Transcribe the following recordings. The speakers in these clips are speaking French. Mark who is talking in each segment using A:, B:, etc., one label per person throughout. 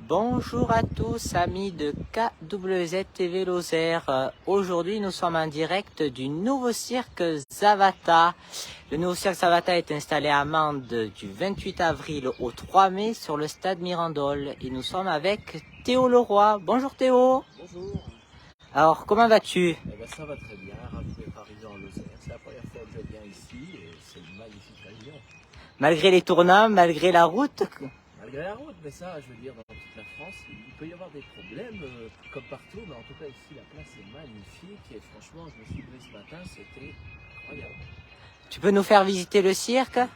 A: Bonjour à tous amis de KWZ TV Lozère. Aujourd'hui nous sommes en direct du nouveau cirque Zavata. Le nouveau cirque Zavata est installé à Mende du 28 avril au 3 mai sur le stade Mirandol. Et nous sommes avec Théo Leroy. Bonjour Théo.
B: Bonjour.
A: Alors comment vas-tu?
B: Ça va très bien, ravi d'être arrivé en Lozère. C'est la première fois que je viens ici et c'est une magnifique région.
A: Malgré les tournants, malgré la route?
B: Malgré la route, mais ça, je veux dire, dans toute la France, il peut y avoir des problèmes comme partout, mais en tout cas ici, la place est magnifique et franchement, je me suis levé ce matin, c'était incroyable.
A: Tu peux nous faire visiter le cirque,
B: Bien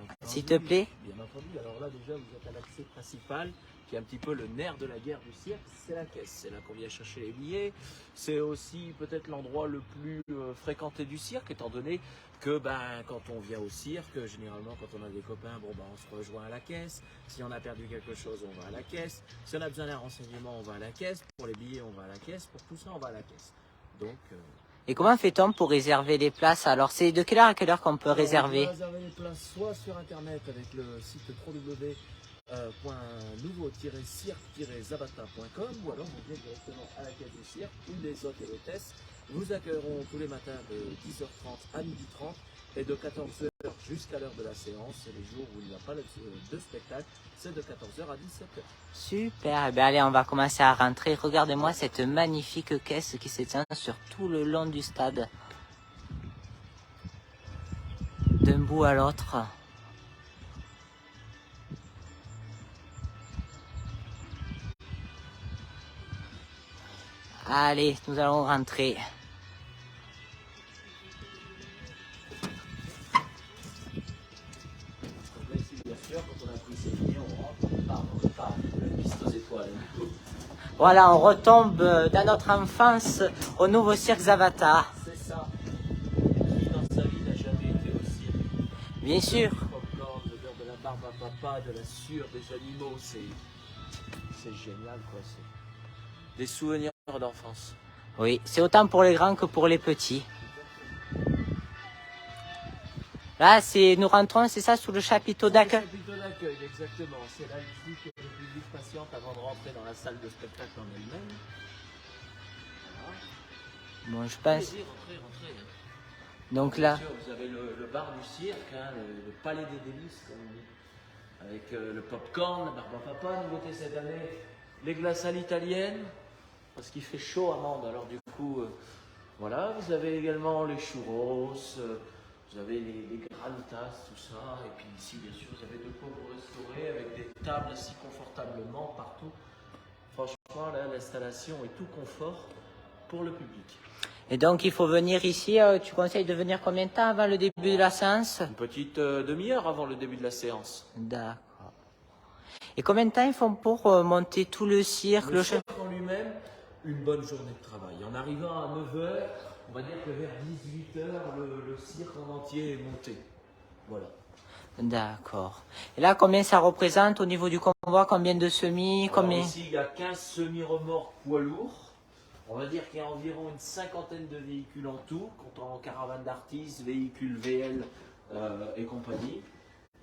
B: entendu,
A: s'il te plaît?
B: Bien entendu. Alors là, déjà, vous êtes à l'accès principal, qui est un petit peu le nerf de la guerre du cirque, c'est la caisse. C'est là qu'on vient chercher les billets. C'est aussi peut-être l'endroit le plus fréquenté du cirque, étant donné que quand on vient au cirque, généralement quand on a des copains, on se rejoint à la caisse. Si on a perdu quelque chose, on va à la caisse. Si on a besoin d'un renseignement, on va à la caisse. Pour les billets, on va à la caisse. Pour tout ça, on va à la caisse. Donc...
A: Et comment fait-on pour réserver les places? Alors c'est de quelle heure à quelle heure qu'on peut réserver?
B: On peut réserver les places soit sur internet avec le site www.nouveau-cirque-zavata.com ou alors vous venez directement à la caisse du cirque où les hôtes et hôtesses vous accueilleront tous les matins de 10h30 à 12h30 et de 14h jusqu'à l'heure de la séance. Et les jours où il n'y a pas de spectacle, c'est de 14h à 17h.
A: Super, eh bien, allez, on va commencer à rentrer. Regardez-moi cette magnifique caisse qui s'étend sur tout le long du stade. D'un bout à l'autre. Allez, nous allons rentrer.
B: Donc là, ici, bien sûr, quand on a pris ses billets, on rentre par la piste aux étoiles.
A: Voilà, on retombe dans notre enfance au nouveau cirque Zavata.
B: C'est ça. Qui dans sa vie n'a jamais été au cirque?
A: Bien sûr.
B: Popcorn, l'odeur de la barbe à papa, de la sueur des animaux, c'est génial quoi. C'est des souvenirs d'enfance.
A: Oui, c'est autant pour les grands que pour les petits. Là, nous rentrons, c'est ça, sous le chapiteau d'accueil.
B: Le chapiteau d'accueil, exactement. C'est là ici que le public patiente avant de rentrer dans la salle de spectacle en elle-même.
A: Bon, je pense.
B: Allez-y, rentrez.
A: Donc là.
B: Bien sûr, vous avez le bar du cirque, hein, le palais des délices, comme on dit. Avec le popcorn, la barbe à papa, nouveauté cette année, les glaces à l'italienne, parce qu'il fait chaud à Mende, alors du coup, voilà, vous avez également les churros, vous avez les granitas, tout ça, et puis ici, bien sûr, vous avez de quoi vous restaurer avec des tables assis confortablement partout. Franchement, là, l'installation est tout confort pour le public.
A: Et donc, il faut venir ici, tu conseilles de venir combien de temps avant le début de la séance?
B: Une petite demi-heure avant le début de la séance.
A: D'accord. Et combien de temps ils font pour monter tout le cirque?
B: Le cirque en lui-même, une bonne journée de travail. En arrivant à 9h, on va dire que vers 18h, le cirque en entier est monté. Voilà.
A: D'accord. Et là, combien ça représente au niveau du convoi? Combien de semis? Combien...
B: Ici, il y a 15 semi-remorques poids lourds. On va dire qu'il y a environ une cinquantaine de véhicules en tout, comptant caravane d'artistes, véhicules VL et compagnie.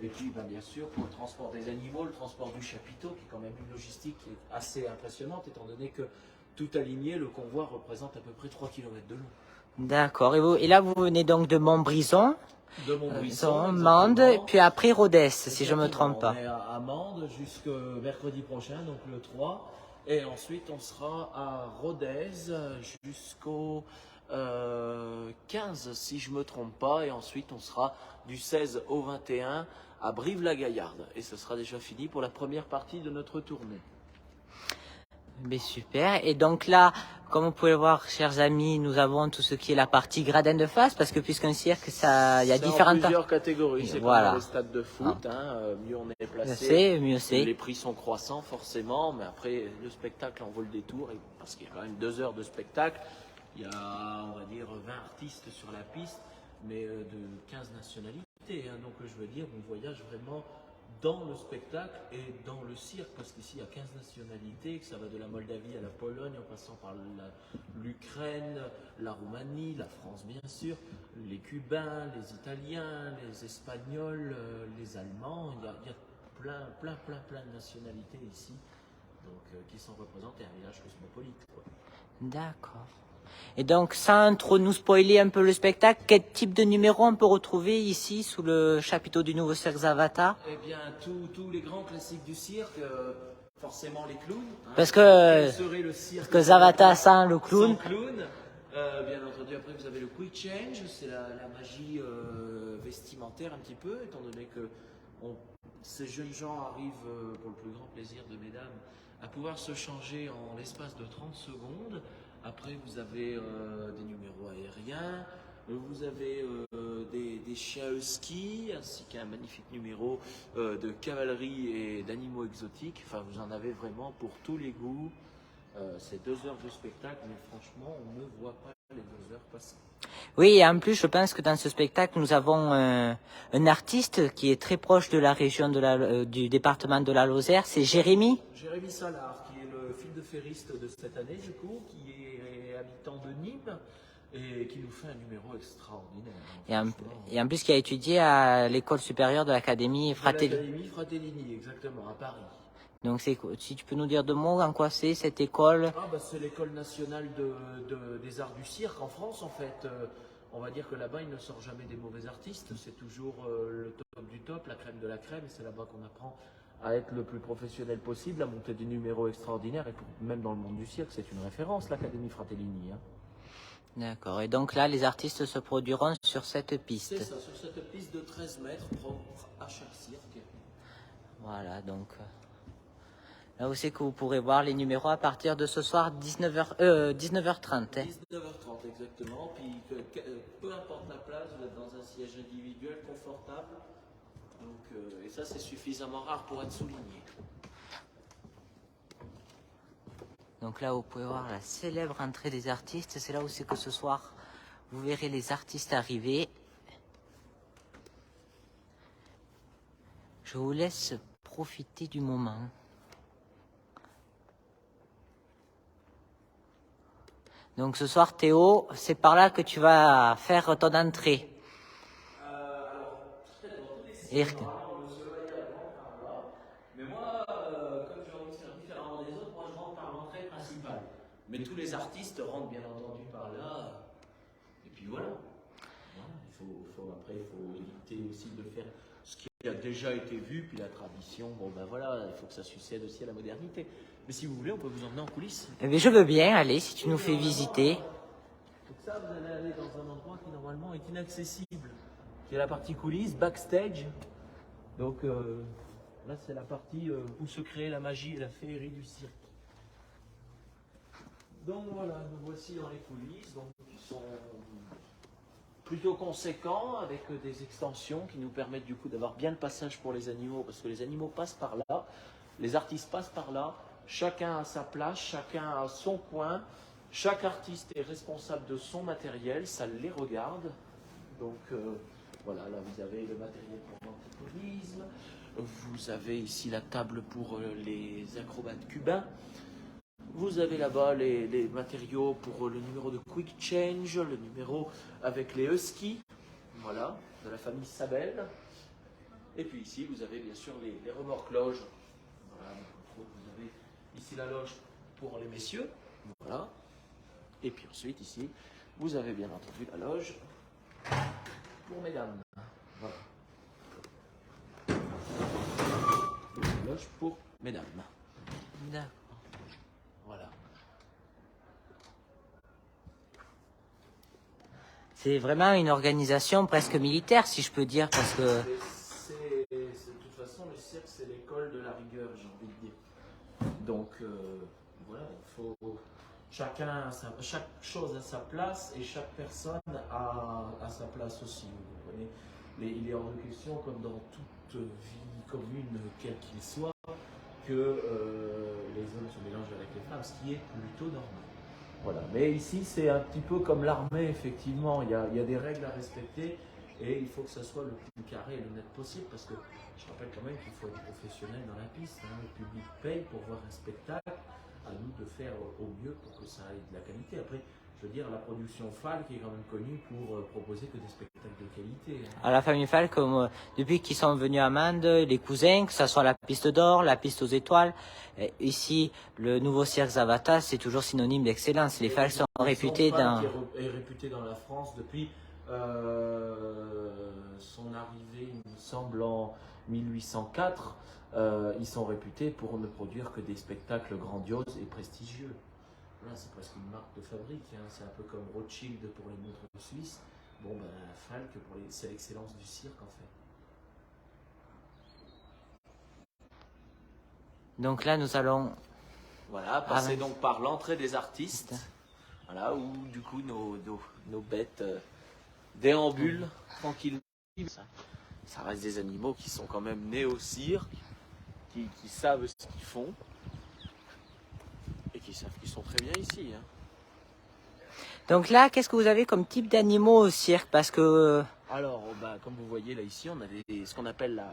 B: Et puis, bien sûr, pour le transport des animaux, le transport du chapiteau, qui est quand même une logistique qui est assez impressionnante, étant donné que tout aligné, le convoi représente à peu près 3 km de long.
A: D'accord. Et là, vous venez donc de Montbrison,
B: de Montbrison,
A: Mende, puis après Rodez, si je ne me trompe pas.
B: On est à Mende jusqu'au mercredi prochain, donc le 3. Et ensuite, on sera à Rodez jusqu'au 15, si je ne me trompe pas. Et ensuite, on sera du 16 au 21 à Brive-la-Gaillarde. Et ce sera déjà fini pour la première partie de notre tournée.
A: Mais super. Et donc là, comme vous pouvez le voir, chers amis, nous avons tout ce qui est la partie gradin de face, parce que puisqu'un cirque, il y a différentes...
B: plusieurs catégories. C'est
A: voilà.
B: Comme les stades de foot. Mieux on est placé,
A: mieux c'est.
B: Les prix sont croissants forcément, mais après le spectacle en vaut le détour, parce qu'il y a quand même 2 heures de spectacle. Il y a, on va dire, 20 artistes sur la piste, mais de 15 nationalités. Donc je veux dire, on voyage vraiment dans le spectacle et dans le cirque, parce qu'ici il y a 15 nationalités, que ça va de la Moldavie à la Pologne, en passant par l'Ukraine, la Roumanie, la France bien sûr, les Cubains, les Italiens, les Espagnols, les Allemands, il y a plein de nationalités ici. donc qui sont représentés, un village cosmopolite, quoi.
A: D'accord. Et donc, sans trop nous spoiler un peu le spectacle, quel type de numéro on peut retrouver ici, sous le chapiteau du nouveau cirque Zavata?
B: Eh bien, tous les grands classiques du cirque, forcément les clowns. Hein.
A: Parce que Zavata sans le clown.
B: Sans clown. Bien entendu, après vous avez le quick change, c'est la magie vestimentaire un petit peu, étant donné que ces jeunes gens arrivent pour le plus grand plaisir de mesdames à pouvoir se changer en l'espace de 30 secondes. Après vous avez des numéros aériens, vous avez des chiens husky, ainsi qu'un magnifique numéro de cavalerie et d'animaux exotiques. Enfin, vous en avez vraiment pour tous les goûts. C'est 2 heures de spectacle, mais franchement, on ne voit pas les 2 heures passer.
A: Oui, et en plus, je pense que dans ce spectacle, nous avons un artiste qui est très proche de la région du département de la Lozère, c'est Jérémy.
B: Jérémy Salard, qui est le fil de ferriste de cette année, du coup, qui est habitant de Nîmes et qui nous fait un numéro extraordinaire.
A: Et en plus, qui a étudié à l'école supérieure de l'Académie Fratelli.
B: L'Académie Fratellini, exactement, à Paris.
A: Donc, si tu peux nous dire 2 mots, en quoi c'est cette école?
B: C'est l'école nationale des arts du cirque en France, en fait. On va dire que là-bas, il ne sort jamais des mauvais artistes. C'est toujours le top du top, la crème de la crème. Et c'est là-bas qu'on apprend à être le plus professionnel possible, à monter des numéros extraordinaires. Et même dans le monde du cirque, c'est une référence, l'Académie Fratellini. Hein.
A: D'accord. Et donc là, les artistes se produiront sur cette piste.
B: C'est ça, sur cette piste de 13 mètres propre à chaque cirque.
A: Voilà, donc... Là aussi que vous pourrez voir les numéros à partir de ce soir 19h30. 19h30, hein.
B: 19h30 exactement, puis peu importe la place, vous êtes dans un siège individuel confortable, donc, et ça c'est suffisamment rare pour être souligné.
A: Donc là vous pouvez voir la célèbre entrée des artistes, c'est là où c'est que ce soir vous verrez les artistes arriver. Je vous laisse profiter du moment. Donc ce soir, Théo, c'est par là que tu vas faire ton entrée.
B: Mais moi, comme j'ai envie de faire différemment des autres, moi je rentre par l'entrée principale. Mais tous les artistes rentrent bien entendu par là. Et puis voilà. Après, il faut éviter aussi de faire ce qui a déjà été vu, puis la tradition. Bon ben voilà, il faut que ça succède aussi à la modernité. Mais si vous voulez, on peut vous emmener en coulisses.
A: Eh bien, je veux bien, allez, si tu nous fais visiter.
B: Donc ça, vous allez aller dans un endroit qui normalement est inaccessible, qui est la partie coulisses, backstage. Donc là, c'est la partie où se crée la magie et la féerie du cirque. Donc voilà, nous voici dans les coulisses, donc, qui sont plutôt conséquents, avec des extensions qui nous permettent du coup d'avoir bien le passage pour les animaux, parce que les animaux passent par là, les artistes passent par là. Chacun a sa place, chacun a son coin, chaque artiste est responsable de son matériel, ça les regarde. Donc voilà, là vous avez le matériel pour l'antipolisme, vous avez ici la table pour les acrobates cubains, vous avez là-bas les matériaux pour le numéro de quick change, le numéro avec les huskies, voilà, de la famille Sabel. Et puis ici vous avez bien sûr les remorques loges. Voilà, vous avez ici la loge pour les messieurs, voilà. Et puis ensuite ici, vous avez bien entendu la loge pour mesdames. Voilà. La loge pour mesdames.
A: D'accord.
B: Voilà.
A: C'est vraiment une organisation presque militaire, si je peux dire, parce que...
B: De toute façon, le cirque, c'est l'école de la rigueur, j'ai envie de dire. Donc, voilà, il faut... chaque chose a sa place et chaque personne a sa place aussi. Vous comprenez. Il est hors de question, comme dans toute vie commune, quelle qu'il soit, que les hommes se mélangent avec les femmes, ce qui est plutôt normal. Voilà. Mais ici, c'est un petit peu comme l'armée, effectivement. Il y a des règles à respecter et il faut que ça soit le plus carré et le net possible, parce que je rappelle quand même qu'il faut être professionnel dans la piste. Hein. Le public paye pour voir un spectacle. à nous de faire au mieux pour que ça ait de la qualité. Après, je veux dire, la production Falk est quand même connue pour proposer que des spectacles de qualité. Hein.
A: À la famille Falk, depuis qu'ils sont venus à Mende, les cousins, que ça soit la piste d'or, la piste aux étoiles, ici, le nouveau cirque Zavata, c'est toujours synonyme d'excellence. Les Falk sont réputés dans...
B: Est réputé dans la France depuis son arrivée, il me semble, en 1804. Ils sont réputés pour ne produire que des spectacles grandioses et prestigieux. Là, c'est presque une marque de fabrique, hein. C'est un peu comme Rothschild pour les montres suisses. Bon, ben, Falk, c'est l'excellence du cirque, en fait.
A: Donc là, nous allons...
B: Voilà, passer donc par l'entrée des artistes. Voilà, où du coup nos bêtes déambulent tranquillement. Ça reste des animaux qui sont quand même nés au cirque, qui savent ce qu'ils font. Et qui savent qu'ils sont très bien ici. Hein.
A: Donc là, qu'est-ce que vous avez comme type d'animaux au cirque? Parce que...
B: Alors, bah, comme vous voyez là ici, on a ce qu'on appelle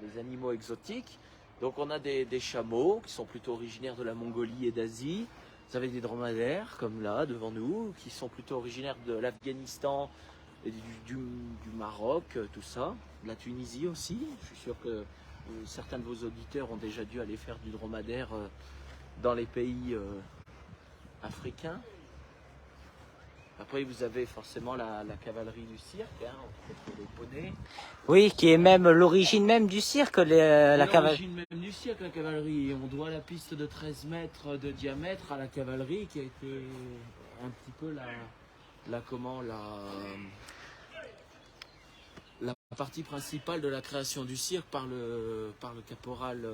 B: les animaux exotiques. Donc on a des chameaux qui sont plutôt originaires de la Mongolie et d'Asie. Vous avez des dromadaires, comme là, devant nous, qui sont plutôt originaires de l'Afghanistan, et du Maroc, tout ça. De la Tunisie aussi. Je suis sûr que certains de vos auditeurs ont déjà dû aller faire du dromadaire dans les pays africains. Après, vous avez forcément la cavalerie du cirque, hein, entre les poneys.
A: Oui, qui est même l'origine même du cirque, la cavalerie.
B: L'origine même du cirque, la cavalerie. On doit la piste de 13 mètres de diamètre à la cavalerie, qui a été un petit peu la partie principale de la création du cirque par le caporal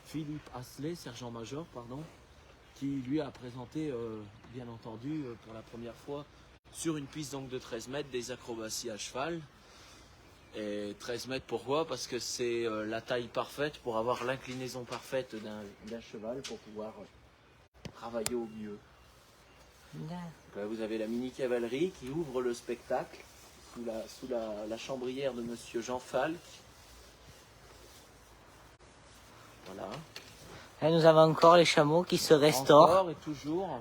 B: Philippe Asselet, sergent-major, pardon, qui lui a présenté, bien entendu, pour la première fois, sur une piste donc de 13 mètres, des acrobaties à cheval. Et 13 mètres, pourquoi? Parce que c'est la taille parfaite pour avoir l'inclinaison parfaite d'un cheval pour pouvoir travailler au mieux. Donc là, vous avez la mini-cavalerie qui ouvre le spectacle sous la chambrière de Monsieur Jean Falk. Voilà.
A: Et nous avons encore les chameaux qui se restaurent.
B: Encore et toujours.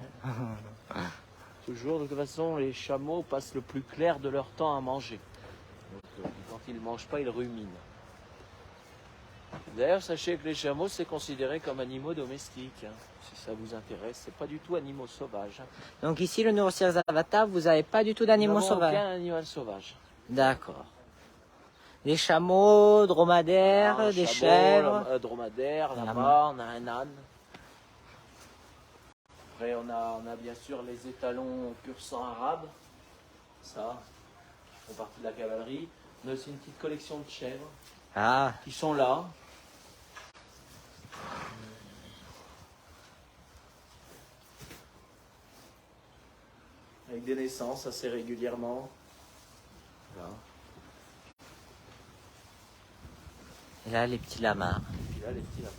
B: Toujours, de toute façon, les chameaux passent le plus clair de leur temps à manger. Donc, quand ils ne mangent pas, ils ruminent. D'ailleurs, sachez que les chameaux, c'est considéré comme animaux domestiques. Hein. Si ça vous intéresse, c'est pas du tout animaux sauvages. Hein.
A: Donc ici, le nouveau cirque Zavata, vous n'avez pas du tout d'animaux sauvages?
B: Aucun animal sauvage.
A: D'accord. Des chameaux, dromadaires, des chèvres.
B: Dromadaire, là-bas, on a un âne. Après, on a bien sûr les étalons pur sang arabe. Ça, qui font partie de la cavalerie. On a aussi une petite collection de chèvres qui sont là. Avec des naissances assez régulièrement. Voilà.
A: Et là, les petits lamas.
B: Et puis là, les petits lamas.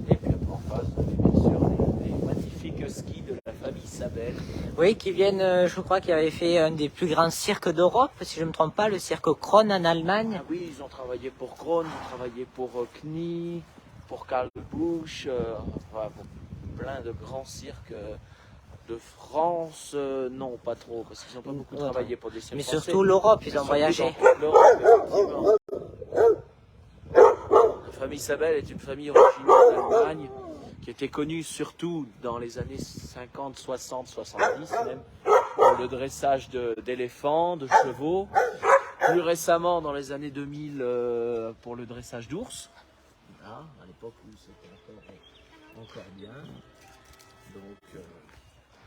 B: Et puis après, en face, vous avez bien sûr les magnifiques skis de la famille Sabel.
A: Oui, qui viennent, je crois, qui avaient fait un des plus grands cirques d'Europe, si je ne me trompe pas, le cirque Kron en Allemagne.
B: Ah oui, ils ont travaillé pour Kron, ils ont travaillé pour Knie, pour Karl Busch, enfin, pour plein de grands cirques de France. Non, pas trop, parce qu'ils n'ont pas beaucoup travaillé pour des cirques
A: Mais
B: français.
A: surtout l'Europe, ils ont voyagé.
B: L'Europe, effectivement. La famille Sabel est une famille originaire d'Allemagne qui était connue surtout dans les années 50, 60, 70 même, pour le dressage d'éléphants, de chevaux. Plus récemment, dans les années 2000, pour le dressage d'ours. Voilà, à l'époque où c'était encore bien. Donc,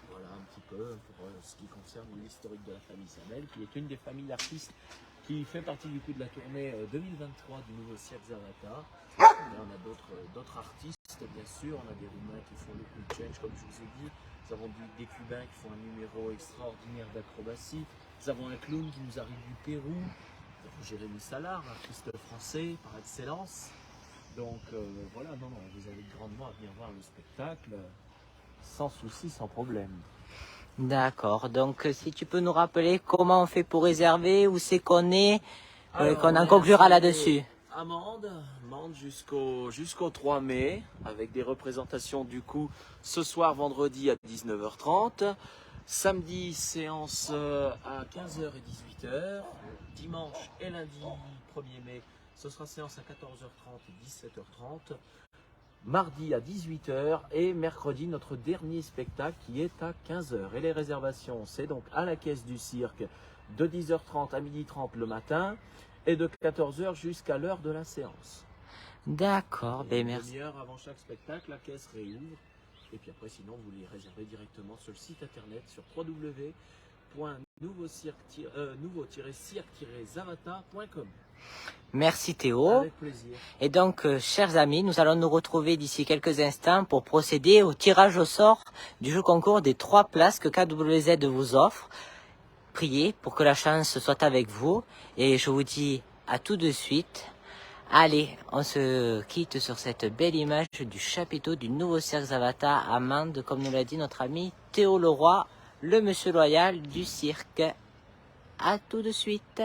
B: voilà un petit peu pour ce qui concerne l'historique de la famille Sabel, qui est une des familles d'artistes qui fait partie du coup de la tournée 2023 du nouveau cirque Zavata. Mais on a d'autres artistes, bien sûr. On a des Roumains qui font le cool change, comme je vous ai dit. Nous avons des Cubains qui font un numéro extraordinaire d'acrobatie. Nous avons un clown qui nous arrive du Pérou. Nous avons Jérémy Salard, artiste français par excellence. Donc voilà, non, vous avez grandement à venir voir le spectacle sans souci, sans problème.
A: D'accord. Donc, si tu peux nous rappeler comment on fait pour réserver, où c'est qu'on est, qu'on en conclura là-dessus.
B: à Mende jusqu'au 3 mai, avec des représentations du coup ce soir vendredi à 19h30, samedi séance à 15h et 18h, dimanche et lundi 1er mai ce sera séance à 14h30 et 17h30, mardi à 18h et mercredi notre dernier spectacle qui est à 15h. Et les réservations c'est donc à la caisse du cirque de 10h30 à 12h30 le matin et de 14h jusqu'à l'heure de la séance.
A: D'accord, ben merci.
B: Une demi-heure avant chaque spectacle, la caisse réouvre. Et puis après, sinon, vous les réservez directement sur le site internet sur www.nouveau-cirque-zavata.com.
A: Merci Théo.
B: Avec plaisir.
A: Et donc, chers amis, nous allons nous retrouver d'ici quelques instants pour procéder au tirage au sort du jeu concours des 3 places que KWZ vous offre. Priez pour que la chance soit avec vous. Et je vous dis à tout de suite. Allez, on se quitte sur cette belle image du chapiteau du nouveau cirque Zavata à Mende, comme nous l'a dit notre ami Théo Leroy, le monsieur loyal du cirque. À tout de suite.